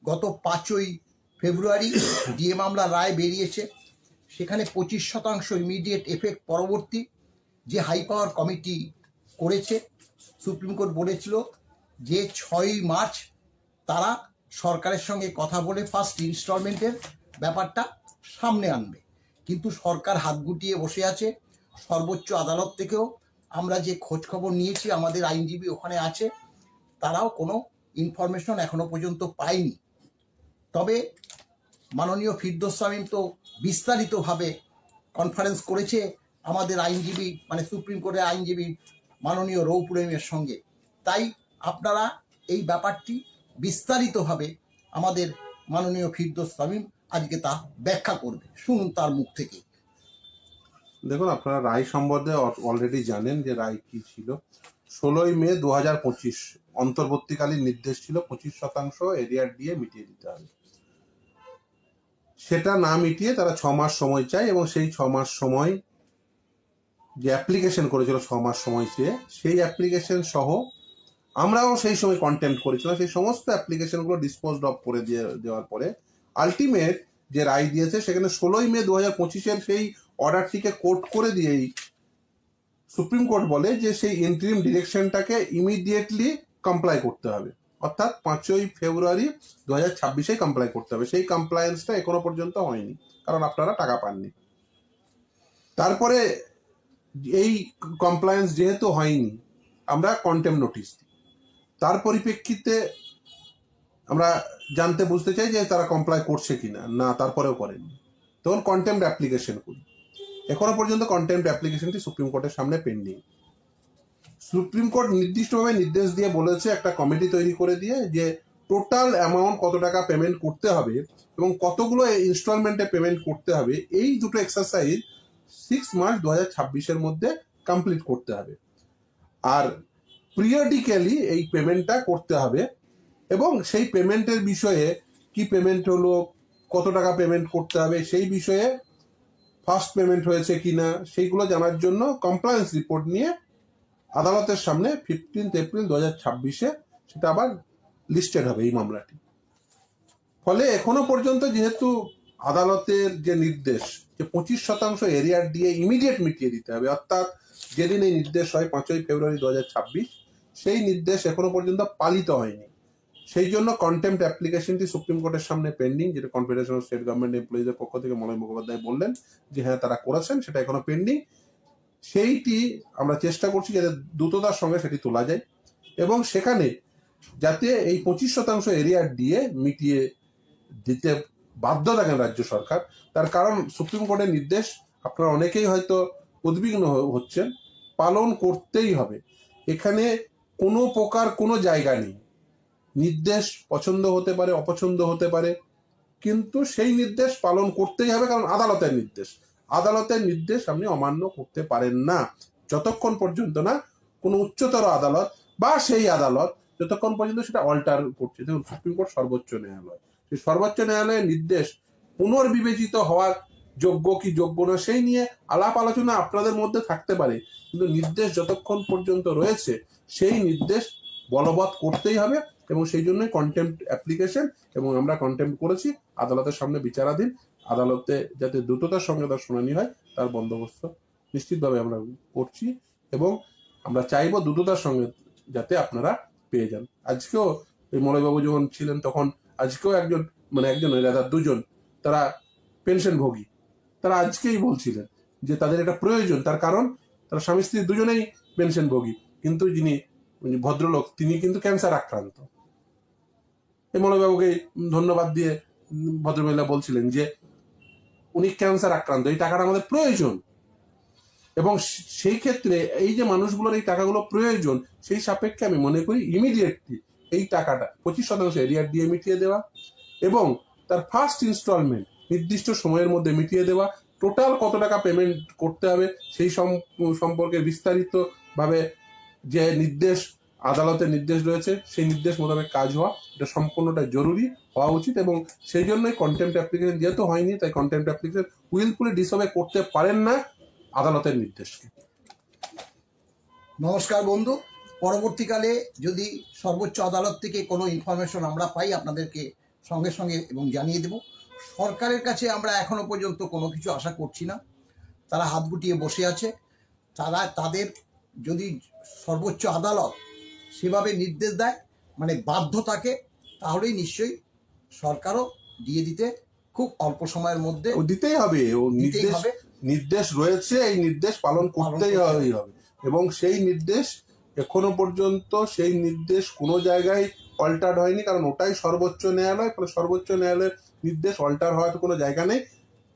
গত 5ই ফেব্রুয়ারি ডিএ মামলা রায় বেরিয়েছে। সেখানে 25% ইমিডিয়েট এফেক্ট পরবর্তী যে হাই পাওয়ার কমিটি করেছে, সুপ্রিম কোর্ট বলেছিল যে 6ই মার্চ তারা সরকারের সঙ্গে কথা বলে ফার্স্ট ইনস্টলমেন্টের ব্যাপারটা সামনে আনবে। কিন্তু সরকার হাত গুটিয়ে বসে আছে। সর্বোচ্চ আদালত থেকেও আমরা যে খোঁজ খবর নিয়েছি, আমাদের আইনজীবী ওখানে আছে, তারাও কোনো ইনফরমেশন এখনো পর্যন্ত পায়নি। তবে মাননীয় ফিরদৌস শামীম তো বিস্তারিতভাবে কনফারেন্স করেছে আমাদের আইনজীবী, মানে সুপ্রিম কোর্টের আইনজীবী মাননীয় রৌপুরেমের সঙ্গে। তাই আপনারা এই ব্যাপারটি বিস্তারিতভাবে আমাদের মাননীয় ফিরদৌস শামীম আজকে তা ব্যাখ্যা করবে, শুনুন তার মুখ থেকে। দেখুন, আপনারা রায় সম্বন্ধে অলরেডি জানেন যে রায় কি ছিল। 16ই মে 2025 অন্তর্বর্তীকালীন নির্দেশ ছিল 25% এরিয়ার দিয়ে মিটিয়ে দিতে হবে। সেটা না মিটিয়ে তারা 6 মাস সময় চায় এবং সেই 6 মাস সময় যে অ্যাপ্লিকেশন করেছিল 6 মাস সময় চেয়ে, সেই অ্যাপ্লিকেশন সহ আমরাও সেই সময় কন্টেম্প্ট করেছিলাম। সেই সমস্ত অ্যাপ্লিকেশনগুলো ডিসপোজড অফ করে দেওয়ার পরে আলটিমেট যে রায় দিয়েছে সেখানে 16ই মে 2025 সেই অর্ডারটিকে কোর্ট করে দিয়েই সুপ্রিম কোর্ট বলে যে সেই ইন্টারিম ডিরেকশনটাকে ইমিডিয়েটলি কমপ্লাই করতে হবে, অর্থাৎ 5ই ফেব্রুয়ারি 2026 কমপ্লাই করতে হবে। সেই কমপ্লায়েন্সটা এখনো পর্যন্ত হয়নি, কারণ আপনারা টাকা পাননি। তারপরে এই কমপ্লায়েন্স যেহেতু হয়নি, আমরা কন্টেম্প নোটিশ দিই। তার পরিপ্রেক্ষিতে আমরা জানতে বুঝতে চাই যে তারা কমপ্লাই করছে কিনা, না তারপরেও করেনি, তখন কন্টেম্প অ্যাপ্লিকেশন করি। এখনো পর্যন্ত কন্টেম্প অ্যাপ্লিকেশনটি সুপ্রিম কোর্টের সামনে পেন্ডিং। সুপ্রিম কোর্ট নির্দিষ্টভাবে নির্দেশ দিয়ে বলেছে একটা কমিটি তৈরি করে দিয়ে যে টোটাল অ্যামাউন্ট কত টাকা পেমেন্ট করতে হবে এবং কতগুলো ইনস্টলমেন্টে পেমেন্ট করতে হবে, এই দুটো এক্সারসাইজ 6 মার্চ 2026 মধ্যে কমপ্লিট করতে হবে। আর পিরিয়ডিক্যালি এই পেমেন্টটা করতে হবে এবং সেই পেমেন্টের বিষয়ে কি পেমেন্ট হলো, কত টাকা পেমেন্ট করতে হবে, সেই বিষয়ে ফার্স্ট পেমেন্ট হয়েছে কিনা সেইগুলো জানার জন্য কমপ্লায়েন্স রিপোর্ট নিয়ে আদালতের সামনে 15 এপ্রিল 2026 সেটা আবার লিস্টেড হবে এই মামলাটি। ফলে এখনো পর্যন্ত যেহেতু আদালতের যে নির্দেশ যে 25% এরিয়ার দিয়ে ইমিডিয়েট মিটিয়ে দিতে হবে, অর্থাৎ যেদিন এই নির্দেশ হয় 5ই ফেব্রুয়ারি 2026, সেই নির্দেশ এখনো পর্যন্ত পালিত হয়নি। সেই জন্য কন্টেম্প্ট অ্যাপ্লিকেশনটি সুপ্রিম কোর্টের সামনে পেন্ডিং, যেটা কনফেডারেশন অফ স্টেট গভর্নমেন্ট এমপ্লয়িজের পক্ষ থেকে মলয় মুখোপাধ্যায় বললেন যে হ্যাঁ তারা করেছেন, সেটা এখনো পেন্ডিং। সেইটি আমরা চেষ্টা করছি যাতে দ্রুততার সঙ্গে সেটি তোলা যায় এবং সেখানে যাতে এই 25% এরিয়ার দিয়ে মিটিয়ে দিতে বাধ্য থাকেন রাজ্য সরকার। তার কারণ সুপ্রিম কোর্টের নির্দেশ আপনারা অনেকেই হয়তো উদ্বিগ্ন হচ্ছেন, পালন করতেই হবে। এখানে কোনো প্রকার কোনো জায়গা নেই। নির্দেশ পছন্দ হতে পারে, অপছন্দ হতে পারে, কিন্তু সেই নির্দেশ পালন করতেই হবে, কারণ আদালতের নির্দেশ। আদালতের নির্দেশ আপনি অমান্য করতে পারেন না যতক্ষণ পর্যন্ত না কোনো উচ্চতর আদালত বা সেই আদালত যতক্ষণ পর্যন্ত সেটা অল্টার করছে। দেখুন, সুপ্রিম কোর্ট সর্বোচ্চ ন্যায়ালয়, সেই সর্বোচ্চ ন্যায়ালয়ের নির্দেশ পুনর্বিবেচিত হওয়ার যোগ্য কি যোগ্য না সেই নিয়ে আলাপ আলোচনা আপনাদের মধ্যে থাকতে পারে, কিন্তু নির্দেশ যতক্ষণ পর্যন্ত রয়েছে সেই নির্দেশ বলবৎ করতেই হবে এবং সেই জন্যই কন্টেম্প্ট অ্যাপ্লিকেশন, এবং আমরা কন্টেম্প্ট করেছি, আদালতের সামনে বিচারাধীন। আদালতে যাতে দ্রুততার সঙ্গে তার শুনানি হয় তার বন্দোবস্ত নিশ্চিতভাবে আমরা করছি এবং আমরা চাইবো দ্রুততার সঙ্গে যাতে আপনারা পেয়ে যান। আজকেও এই মলয়বাবু যখন ছিলেন তখন আজকেও একজন দুজন তারা পেনশনভোগী, তারা আজকেই বলছিলেন যে তাদের এটা প্রয়োজন, তার কারণ তারা স্বামী স্ত্রী দুজনেই পেনশনভোগী, কিন্তু যিনি ভদ্রলোক তিনি কিন্তু ক্যান্সার আক্রান্ত। এই মলয়বাবুকে ধন্যবাদ দিয়ে ভদ্রমহিলা বলছিলেন যে উনি ক্যান্সার আক্রান্ত, এই টাকাটা আমাদের প্রয়োজন এবং সেই ক্ষেত্রে এই যে মানুষগুলোর এই টাকাগুলো প্রয়োজন, সেই সাপেক্ষে আমি মনে করি ইমিডিয়েটলি এই টাকাটা 25% এরিয়ার দিয়ে মিটিয়ে দেওয়া এবং তার ফার্স্ট ইনস্টলমেন্ট নির্দিষ্ট সময়ের মধ্যে মিটিয়ে দেওয়া, টোটাল কত টাকা পেমেন্ট করতে হবে সেই সম্পর্কে বিস্তারিতভাবে যে নির্দেশ আদালতের নির্দেশ রয়েছে সেই নির্দেশ মোতাবেক কাজ হওয়া, এটা সম্পূর্ণটা জরুরি হওয়া উচিত এবং সেই জন্যই কন্টেম্প্ট অ্যাপ্লিকেশন যেহেতু হয়নি, তাই কন্টেম্প্ট অ্যাপ্লিকেশন উইলফুলি ডিসঅবে করতে পারেন না আদালতের নির্দেশকে। নমস্কার বন্ধু, পরবর্তীকালে যদি সর্বোচ্চ আদালত থেকে কোনো ইনফরমেশন আমরা পাই আপনাদেরকে সঙ্গে সঙ্গে এবং জানিয়ে দেব। সরকারের কাছে আমরা এখনো পর্যন্ত কোনো কিছু আশা করছি না, তারা হাত গুটিয়ে বসে আছে। তাদের যদি সর্বোচ্চ আদালত সেভাবে নির্দেশ দেয়, মানে বাধ্য থাকে, তাহলেই নিশ্চয়ই সরকারও দিয়ে দিতে খুব অল্প সময়ের মধ্যে ও দিতেই হবে, ও দিতেই হবে। নির্দেশ রয়েছে, এই নির্দেশ পালন করতেই হবে। এবং সেই নির্দেশ এখনো পর্যন্ত সেই নির্দেশ কোনো জায়গায় অল্টার হয়নি, কারণ ওটাই সর্বোচ্চ ন্যায়ালয়। ফলে সর্বোচ্চ ন্যায়ালয়ের নির্দেশ অল্টার হওয়ার তো কোনো জায়গা নেই।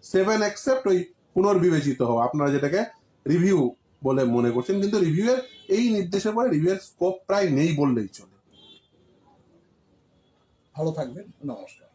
7 অ্যাকসেপ্ট ওই পুনর্বিবেচিত হওয়া, আপনারা যেটাকে রিভিউ বলে মনে করছেন, কিন্তু রিভিউয়ের এই নির্দেশের পরে রিভিউয়ের স্কোপ প্রায় নেই বললেই চলে। ভালো থাকবেন, নমস্কার।